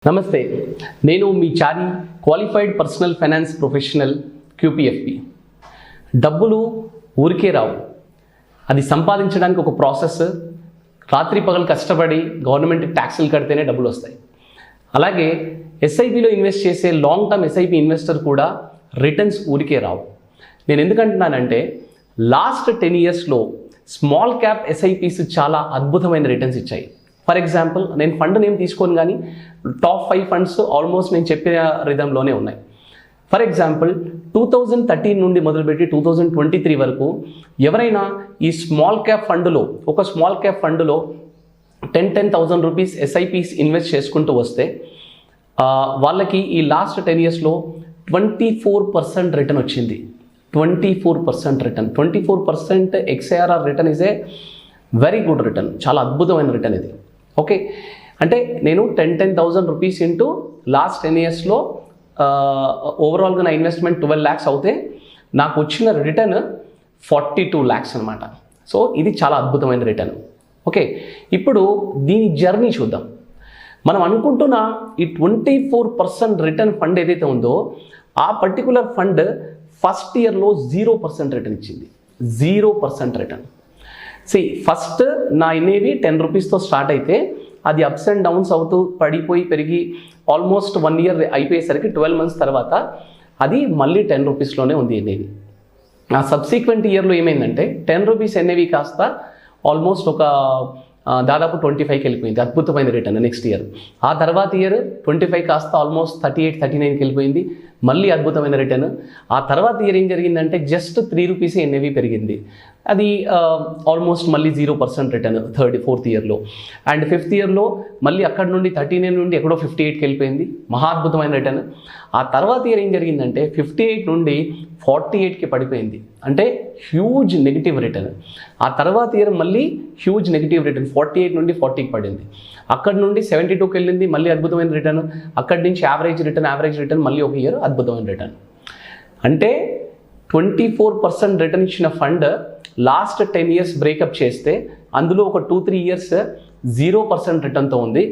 నమస్తే, నేను మీ చారి qualified personal finance professional క్యూపీఎఫ్పి. డబ్బులు ఊరికే రావు, అది సంపాదించడానికి ఒక ప్రాసెస్. రాత్రి పగలు కష్టపడి గవర్నమెంట్ ట్యాక్సులు కడితేనే డబ్బులు వస్తాయి. అలాగే ఎస్ఐపిలో ఇన్వెస్ట్ చేసే లాంగ్ టర్మ్ ఎస్ఐపి ఇన్వెస్టర్ కూడా రిటర్న్స్ ఊరికే రావు. నేను ఎందుకంటున్నానంటే లాస్ట్ 10 yearsలో స్మాల్ క్యాప్ ఎస్ఐపిస్ చాలా అద్భుతమైన రిటర్న్స్ ఇచ్చాయి. ఫర్ ఎగ్జాంపుల్, నేను ఫండ్ నేమ్ తీసుకోను, కానీ టాప్ 5 ఫండ్స్ ఆల్మోస్ట్ నేను చెప్పిన రిధంలోనే ఉన్నాయి. ఫర్ ఎగ్జాంపుల్, 2013 నుండి మొదలుపెట్టి 2023 వరకు ఎవరైనా ఈ స్మాల్ క్యాప్ ఫండ్లో ఒక స్మాల్ క్యాప్ ఫండ్లో 10,000 రూపీస్ ఎస్ఐపిస్ ఇన్వెస్ట్ చేసుకుంటూ వస్తే వాళ్ళకి ఈ లాస్ట్ 10 yearsలో 24% రిటర్న్ వచ్చింది. 24% return, 24% XARR return is a very good return, చాలా అద్భుతమైన రిటర్న్ ఇది. ఓకే, అంటే నేను 10,000 రూపీస్ ఇంటూ లాస్ట్ 10 yearsలో ఓవరాల్గా నా ఇన్వెస్ట్మెంట్ 12 lakhs అవుతే నాకు వచ్చిన రిటర్న్ 42 lakhs అనమాట. సో ఇది చాలా అద్భుతమైన రిటర్న్. ఓకే, ఇప్పుడు దీని జర్నీ చూద్దాం. మనం అనుకుంటున్న ఈ 24% రిటర్న్ ఫండ్ ఏదైతే ఉందో ఆ పర్టికులర్ ఫండ్ ఫస్ట్ ఇయర్లో 0% రిటర్న్ ఇచ్చింది. 0% రిటర్న్. ఫస్ట్ నా ఇన్నేవి 10 రూపీస్తో స్టార్ట్ అయితే అది అప్స్ అండ్ డౌన్స్ అవుతూ పడిపోయి పెరిగి ఆల్మోస్ట్ 1 year అయిపోయేసరికి 12 months తర్వాత అది మళ్ళీ 10 రూపీస్లోనే ఉంది ఎన్ఏవి. ఆ సబ్సిక్వెంట్ ఇయర్లో ఏమైందంటే 10 రూపీస్ ఎన్ఏవి కాస్త ఆల్మోస్ట్ ఒక దాదాపు 25కి వెళ్ళిపోయింది. అద్భుతమైన రిటర్న్ నెక్స్ట్ ఇయర్. ఆ తర్వాత ఇయర్ 25 కాస్త ఆల్మోస్ట్ 38, 39కి వెళ్ళిపోయింది, మళ్ళీ అద్భుతమైన రిటర్న్. ఆ తర్వాత ఇయర్ ఏం జరిగిందంటే జస్ట్ 3 రూపీస్ ఎన్ఏవి పెరిగింది, అది ఆల్మోస్ట్ మళ్ళీ 0% రిటర్న్ fourth yearలో. అండ్ 5th yearలో మళ్ళీ అక్కడ నుండి 39 నుండి ఎక్కడో 58కి వెళ్ళిపోయింది, మహా అద్భుతమైన రిటర్న్. ఆ తర్వాత ఇయర్ ఏం జరిగిందంటే 58 నుండి 48కి పడిపోయింది, అంటే హ్యూజ్ నెగిటివ్ రిటర్న్. ఆ తర్వాత ఇయర్ మళ్ళీ హ్యూజ్ నెగిటివ్ రిటర్న్, 48 నుండి 40కి పడింది. అక్కడ నుండి 72కి వెళ్ళింది, మళ్ళీ అద్భుతమైన రిటర్న్. అక్కడి నుంచి యావరేజ్ రిటర్న్ మళ్ళీ ఒక ఇయర్ అద్భుతమైన రిటర్న్. అంటే 24% రిటర్న్ ఇచ్చిన ఫండ్ లాస్ట్ 10 years బ్రేకప్ చేస్తే అందులో ఒక 2-3 years 0% రిటర్న్తో ఉంది,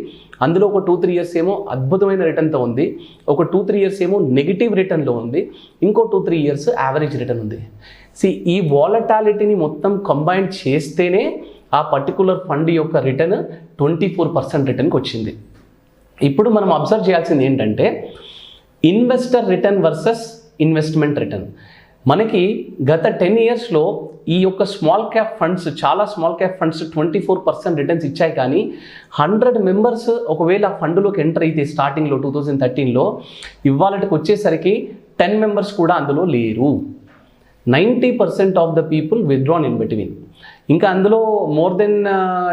అందులో ఒక 2-3 years ఏమో అద్భుతమైన రిటర్న్తో ఉంది, ఒక 2-3 years ఏమో నెగిటివ్ రిటర్న్లో ఉంది, ఇంకో 2-3 years యావరేజ్ రిటర్న్ ఉంది. ఈ వాలటాలిటీని మొత్తం కంబైన్ చేస్తేనే ఆ పర్టికులర్ ఫండ్ యొక్క రిటర్న్ 24% రిటర్న్కి వచ్చింది. ఇప్పుడు మనం అబ్జర్వ్ చేయాల్సింది ఏంటంటే investor return versus investment return. మనకి గత 10 yearsలో ఈ యొక్క స్మాల్ క్యాప్ ఫండ్స్, చాలా స్మాల్ క్యాప్ ఫండ్స్ 24% రిటర్న్స్ ఇచ్చాయి. కానీ 100 members ఒకవేళ ఆ ఫండ్లోకి ఎంటర్ అయితే స్టార్టింగ్లో 2013లో ఇవాళకి వచ్చేసరికి 10 members కూడా అందులో లేరు. 90% of the people withdrawn in between. ఇంకా అందులో మోర్ దెన్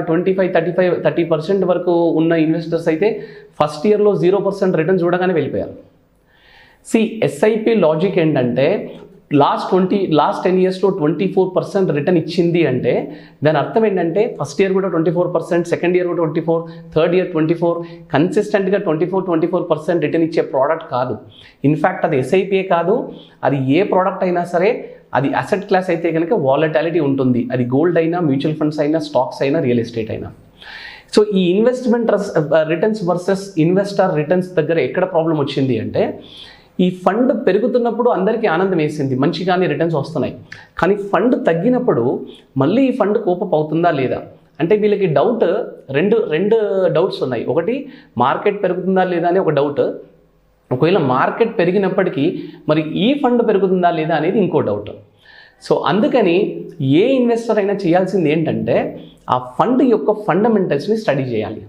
25-30% వరకు ఉన్న ఇన్వెస్టర్స్ అయితే ఫస్ట్ ఇయర్లో 0% రిటర్న్ చూడగానే వెళ్ళిపోయారు. ఎస్ఐపి లాజిక్ ఏంటంటే లాస్ట్ 10 yearsలో 24% రిటర్న్ ఇచ్చింది అంటే దాని అర్థం ఏంటంటే ఫస్ట్ ఇయర్ కూడా 24%, సెకండ్ ఇయర్ కూడా 24%, థర్డ్ ఇయర్ 24%, కన్సిస్టెంట్గా 24% రిటర్న్ ఇచ్చే ప్రోడక్ట్ కాదు. ఇన్ఫ్యాక్ట్ అది ఎస్ఐపిఏ కాదు, అది ఏ ప్రోడక్ట్ అయినా సరే, అది అసెట్ క్లాస్ అయితే కనుక వాలటాలిటీ ఉంటుంది. అది గోల్డ్ అయినా, మ్యూచువల్ ఫండ్స్ అయినా, స్టాక్స్ అయినా, రియల్ ఎస్టేట్ అయినా. ఈ investment returns versus investor returns దగ్గర ఎక్కడ ప్రాబ్లం వచ్చింది అంటే ఈ ఫండ్ పెరుగుతున్నప్పుడు అందరికీ ఆనందం వేసింది, మంచిగానే రిటర్న్స్ వస్తున్నాయి. కానీ ఫండ్ తగ్గినప్పుడు మళ్ళీ ఈ ఫండ్ కోపప్ అవుతుందా లేదా అంటే వీళ్ళకి డౌట్, రెండు డౌట్స్ ఉన్నాయి. ఒకటి మార్కెట్ పెరుగుతుందా లేదా అని ఒక డౌట్, ఒకవేళ మార్కెట్ పెరిగినప్పటికీ మరి ఈ ఫండ్ పెరుగుతుందా లేదా అనేది ఇంకో డౌట్. అందుకని ఏ ఇన్వెస్టర్ అయినా చేయాల్సింది ఏంటంటే ఆ ఫండ్ యొక్క ఫండమెంటల్స్ని స్టడీ చేయాలి.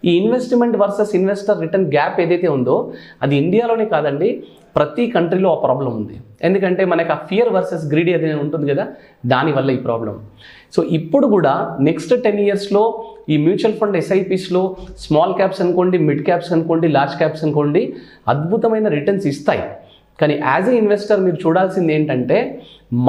ఈ investment versus investor return gap ఏదైతే ఉందో అది ఇండియాలోనే కాదండి, ప్రతి కంట్రీలో ఆ ప్రాబ్లం ఉంది. ఎందుకంటే మనకి ఆ ఫియర్ వర్సెస్ గ్రీడీ ఏదైనా ఉంటుంది కదా, దానివల్ల ఈ ప్రాబ్లం. ఇప్పుడు కూడా నెక్స్ట్ 10 yearsలో ఈ మ్యూచువల్ ఫండ్ ఎస్ఐపిస్లో స్మాల్ క్యాప్స్ అనుకోండి, మిడ్ క్యాప్స్ అనుకోండి, లార్జ్ క్యాప్స్ అనుకోండి, అద్భుతమైన రిటర్న్స్ ఇస్తాయి. కానీ యాజ్ ఏ ఇన్వెస్టర్ మీరు చూడాల్సింది ఏంటంటే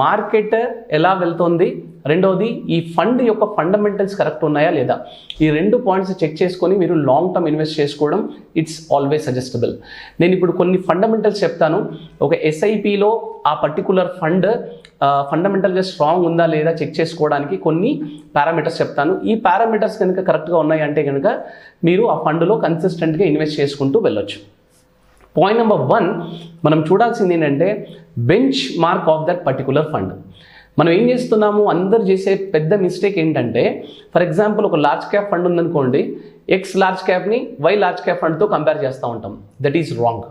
మార్కెట్ ఎలా వెళ్తుంది, రెండవది ఈ ఫండ్ యొక్క ఫండమెంటల్స్ కరెక్ట్ ఉన్నాయా లేదా, ఈ 2 points చెక్ చేసుకొని మీరు లాంగ్ టర్మ్ ఇన్వెస్ట్ చేసుకోవడం ఇట్స్ ఆల్వేస్ సజెస్టబుల్. నేను ఇప్పుడు కొన్ని ఫండమెంటల్స్ చెప్తాను. ఒక ఎస్ఐపిలో ఆ పర్టికులర్ ఫండ్ ఫండమెంటల్గా స్ట్రాంగ్ ఉందా లేదా చెక్ చేసుకోవడానికి కొన్ని పారామీటర్స్ చెప్తాను. ఈ పారామీటర్స్ కనుక కరెక్ట్గా ఉన్నాయంటే కనుక మీరు ఆ ఫండ్లో కన్సిస్టెంట్గా ఇన్వెస్ట్ చేసుకుంటూ వెళ్ళొచ్చు. పాయింట్ నెంబర్ 1 మనం చూడాల్సింది ఏంటంటే benchmark of that particular fund. మనం ఏం చేస్తున్నాము, అందరు చేసే పెద్ద మిస్టేక్ ఏంటంటే, ఫర్ ఎగ్జాంపుల్ ఒక లార్జ్ క్యాప్ ఫండ్ ఉందనుకోండి, ఎక్స్ లార్జ్ క్యాప్ని వై లార్జ్ క్యాప్ ఫండ్తో కంపేర్ చేస్తూ ఉంటాం. That is wrong.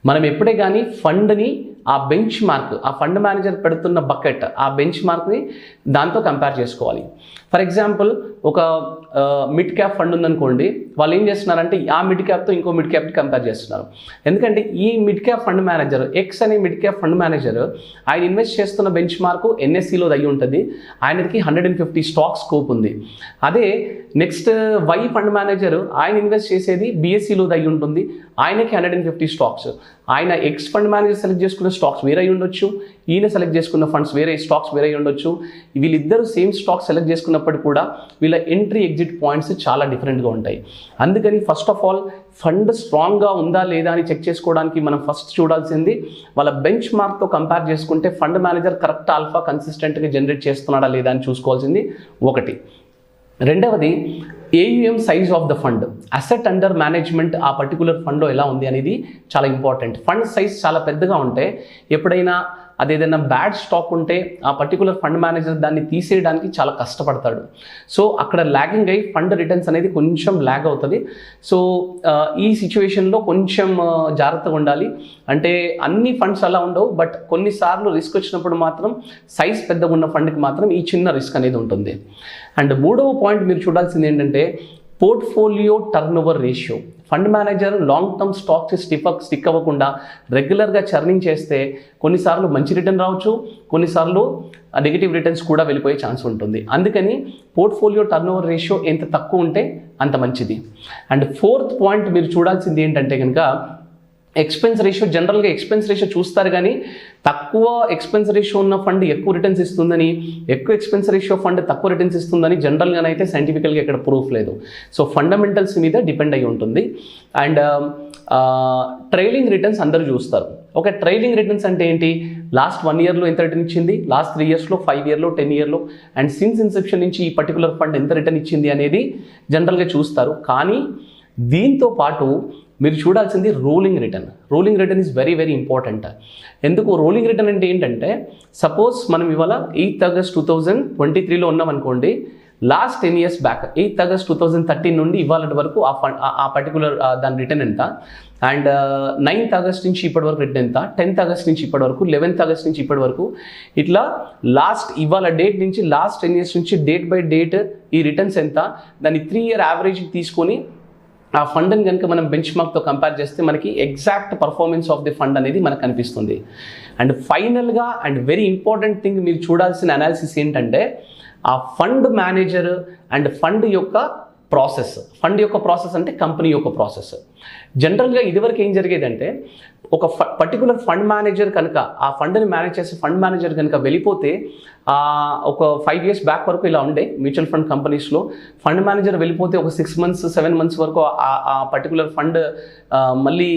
మనం ఎప్పుడే కానీ ఫండ్ని ఆ బెంచ్ మార్క్, ఆ ఫండ్ మేనేజర్ పెడుతున్న బకెట్, ఆ బెంచ్ మార్క్ని దాంతో కంపేర్ చేసుకోవాలి. ఫర్ ఎగ్జాంపుల్ ఒక మిడ్ క్యాప్ ఫండ్ ఉందనుకోండి, వాళ్ళు ఏం చేస్తున్నారంటే ఆ మిడ్ క్యాప్తో ఇంకో మిడ్ క్యాప్ని కంపేర్ చేస్తున్నారు. ఎందుకంటే ఈ mid cap fund manager, X అనే మిడ్ క్యాప్ ఫండ్ మేనేజర్, ఆయన ఇన్వెస్ట్ చేస్తున్న బెంచ్ మార్కు ఎన్ఎస్సిలో అయ్యి ఉంటుంది, ఆయనకి 150 స్టాక్ స్కోప్ ఉంది. అదే నెక్స్ట్ వై ఫండ్ మేనేజర్, ఆయన ఇన్వెస్ట్ చేసేది బిఎస్సిలో అయ్యి ఉంటుంది, ఆయనకి 150 స్టాక్స్. ఆయన ఎక్స్ ఫండ్ మేనేజర్ సెలెక్ట్ చేసుకున్న స్టాక్స్ వేరే అయి ఉండొచ్చు, ఈయన సెలెక్ట్ చేసుకున్న ఫండ్స్ వేరే, స్టాక్స్ వేరే ఉండొచ్చు. వీళ్ళిద్దరూ సేమ్ స్టాక్ సెలెక్ట్ చేసుకున్నప్పటికీ కూడా వీళ్ళ ఎంట్రీ ఎగ్జిట్ పాయింట్స్ చాలా డిఫరెంట్గా ఉంటాయి. అందుకని ఫస్ట్ ఆఫ్ ఆల్ ఫండ్ స్ట్రాంగ్గా ఉందా లేదా అని చెక్ చేసుకోవడానికి మనం ఫస్ట్ చూడాల్సింది వాళ్ళ బెంచ్ మార్క్తో కంపేర్ చేసుకుంటే ఫండ్ మేనేజర్ కరెక్ట్ ఆల్ఫా కన్సిస్టెంట్గా జనరేట్ చేస్తున్నాడా లేదా అని చూసుకోవాల్సింది ఒకటి. రెండవది AUM size of the fund, asset under management ఆ పర్టికులర్ ఫండ్లో ఎలా ఉంది అనేది చాలా ఇంపార్టెంట్. ఫండ్ సైజ్ చాలా పెద్దగా ఉంటే, ఎప్పుడైనా అదేదైనా బ్యాడ్ స్టాక్ ఉంటే ఆ పర్టికులర్ ఫండ్ మేనేజర్ దాన్ని తీసేయడానికి చాలా కష్టపడతాడు. సో అక్కడ ల్యాగింగ్ అయ్యి ఫండ్ రిటర్న్స్ అనేది కొంచెం ల్యాగ్ అవుతుంది. సో ఈ సిచ్యువేషన్లో కొంచెం జాగ్రత్తగా ఉండాలి. అంటే అన్ని ఫండ్స్ అలా ఉండవు, బట్ కొన్నిసార్లు రిస్క్ వచ్చినప్పుడు మాత్రం సైజ్ పెద్దగా ఉన్న ఫండ్కి మాత్రం ఈ చిన్న రిస్క్ అనేది ఉంటుంది. అండ్ మూడవ పాయింట్ మీరు చూడాల్సింది ఏంటంటే portfolio turn over ratio. Fund manager long term stocks stick అవ్వకుండా రెగ్యులర్గా చర్నింగ్ చేస్తే కొన్నిసార్లు మంచి రిటర్న్ రావచ్చు, కొన్నిసార్లు నెగిటివ్ రిటర్న్స్ కూడా వెళ్ళిపోయే ఛాన్స్ ఉంటుంది. అందుకని పోర్ట్ఫోలియో టర్న్ ఓవర్ రేషియో ఎంత తక్కువ ఉంటే అంత మంచిది. అండ్ ఫోర్త్ పాయింట్ మీరు చూడాల్సింది ఏంటంటే కనుక ఎక్స్పెన్స్ రేషియో. జనరల్గా ఎక్స్పెన్స్ రేషియో చూస్తారు, కానీ తక్కువ ఎక్స్పెన్స్ రేషియో ఉన్న ఫండ్ ఎక్కువ రిటర్న్స్ ఇస్తుందని, ఎక్కువ ఎక్స్పెన్స్ రేషియో ఫండ్ తక్కువ రిటర్న్స్ ఇస్తుందని జనరల్గానైతే సైంటిఫికల్గా ఇక్కడ ప్రూఫ్ లేదు. సో ఫండమెంటల్స్ మీద డిపెండ్ అయి ఉంటుంది. అండ్ ట్రైలింగ్ రిటర్న్స్ అందరూ చూస్తారు. ఒక ట్రైలింగ్ రిటర్న్స్ అంటే ఏంటి, లాస్ట్ 1 yearలో ఎంత రిటర్న్ ఇచ్చింది, లాస్ట్ 3 yearsలో, 5 yearలో, 10 yearలో, అండ్ సిన్స్ ఇన్సెప్షన్ నుంచి ఈ పర్టికులర్ ఫండ్ ఎంత రిటర్న్ ఇచ్చింది అనేది జనరల్గా చూస్తారు. కానీ దీంతో పాటు మీరు చూడాల్సింది rolling return. Rolling return is very very important. ఎందుకు రోలింగ్ రిటర్న్ అంటే ఏంటంటే, సపోజ్ మనం ఇవాళ 8th August 2023లో ఉన్నామనుకోండి, last 10 years back 8th August 2013 నుండి ఇవాళ వరకు ఆ పర్టికులర్ దాని రిటర్న్ ఎంత, అండ్ 9th August నుంచి ఇప్పటి వరకు రిటర్న్ ఎంత, 10th August నుంచి ఇప్పటి వరకు, 11th August నుంచి ఇప్పటి వరకు, ఇట్లా లాస్ట్ ఇవాళ డేట్ నుంచి లాస్ట్ 10 years నుంచి డేట్ బై డేట్ ఈ రిటర్న్స్ ఎంత, దాన్ని 3 year యావరేజ్ తీసుకొని ఆ ఫండ్ని కనుక మనం బెంచ్ మార్క్తో కంపేర్ చేస్తే మనకి exact performance of the fund అనేది మనకు కనిపిస్తుంది. అండ్ ఫైనల్గా అండ్ వెరీ ఇంపార్టెంట్ థింగ్ మీరు చూడాల్సిన అనాలిసిస్ ఏంటంటే ఆ ఫండ్ మేనేజర్ అండ్ ఫండ్ యొక్క ప్రాసెస్. ఫండ్ యొక్క ప్రాసెస్ అంటే కంపెనీ యొక్క ప్రాసెస్. జనరల్గా ఇదివరకు ఏం జరిగేదంటే, ఒక పర్టికులర్ ఫండ్ మేనేజర్ కనుక ఆ ఫండ్ని మేనేజ్ చేసే ఫండ్ మేనేజర్ కనుక వెళ్ళిపోతే, ఒక 5 years బ్యాక్ వరకు ఇలా ఉండే మ్యూచువల్ ఫండ్ కంపెనీస్లో, ఫండ్ మేనేజర్ వెళ్ళిపోతే ఒక 6 months 7 months వరకు ఆ పర్టికులర్ ఫండ్ మళ్ళీ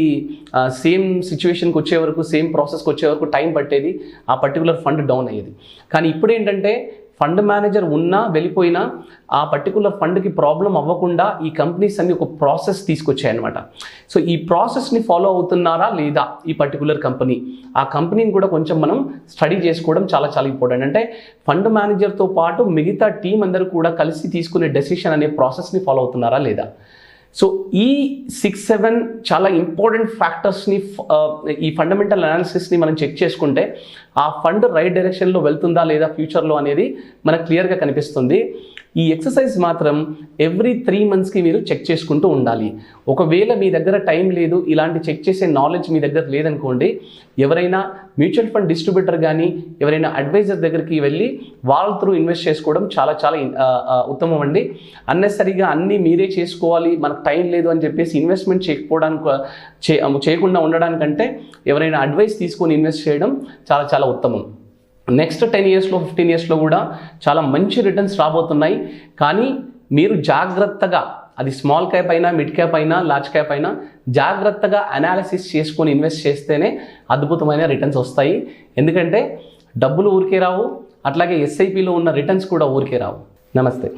సేమ్ సిచ్యువేషన్కి వచ్చే వరకు, సేమ్ ప్రాసెస్కి వచ్చే వరకు టైం పట్టేది, ఆ పర్టికులర్ ఫండ్ డౌన్ అయ్యేది. కానీ ఇప్పుడు ఏంటంటే ఫండ్ మేనేజర్ ఉన్నా వెళ్ళిపోయినా ఆ పర్టికులర్ ఫండ్కి ప్రాబ్లం అవ్వకుండా ఈ కంపెనీస్ అన్ని ఒక ప్రాసెస్ తీసుకొచ్చాయన్నమాట. సో ఈ ప్రాసెస్ని ఫాలో అవుతున్నారా లేదా ఈ పర్టికులర్ కంపెనీ, ఆ కంపెనీని కూడా కొంచెం మనం స్టడీ చేసుకోవడం చాలా చాలా ఇంపార్టెంట్. అంటే ఫండ్ మేనేజర్తో పాటు మిగతా టీం అందరూ కూడా కలిసి తీసుకునే డెసిషన్ అనే ప్రాసెస్ని ఫాలో అవుతున్నారా లేదా. సో ఈ 6-7 చాలా ఇంపార్టెంట్ ఫ్యాక్టర్స్ని, ఈ ఫండమెంటల్ అనాలిసిస్ని మనం చెక్ చేసుకుంటే ఆ ఫండ్ రైట్ డైరెక్షన్లో వెళ్తుందా లేదా ఫ్యూచర్లో అనేది మనకు క్లియర్గా కనిపిస్తుంది. ఈ ఎక్సర్సైజ్ మాత్రం ఎవ్రీ 3 monthsకి మీరు చెక్ చేసుకుంటూ ఉండాలి. ఒకవేళ మీ దగ్గర టైం లేదు, ఇలాంటి చెక్ చేసే నాలెడ్జ్ మీ దగ్గర లేదనుకోండి, ఎవరైనా మ్యూచువల్ ఫండ్ డిస్ట్రిబ్యూటర్ కానీ ఎవరైనా అడ్వైజర్ దగ్గరికి వెళ్ళి వాళ్ళ త్రూ ఇన్వెస్ట్ చేసుకోవడం చాలా చాలా ఉత్తమం అండి. అన్నెసరిగా అన్నీ మీరే చేసుకోవాలి, మనకు టైం లేదు అని చెప్పేసి ఇన్వెస్ట్మెంట్ చేయకుండా ఉండడానికంటే ఎవరైనా అడ్వైస్ తీసుకొని ఇన్వెస్ట్ చేయడం చాలా చాలా ఉత్తమం. నెక్స్ట్ 10 yearsలో 15 yearsలో కూడా చాలా మంచి రిటర్న్స్ రాబోతున్నాయి. కానీ మీరు జాగ్రత్తగా, అది స్మాల్ క్యాప్ అయినా, మిడ్ క్యాప్ అయినా, లార్జ్ క్యాప్ అయినా, జాగ్రత్తగా అనాలిసిస్ చేసుకొని ఇన్వెస్ట్ చేస్తేనే అద్భుతమైన రిటర్న్స్ వస్తాయి. ఎందుకంటే డబ్బులు ఊరికే రావు, అట్లాగే ఎస్ఐపిలో ఉన్న రిటర్న్స్ కూడా ఊరికే రావు. నమస్తే.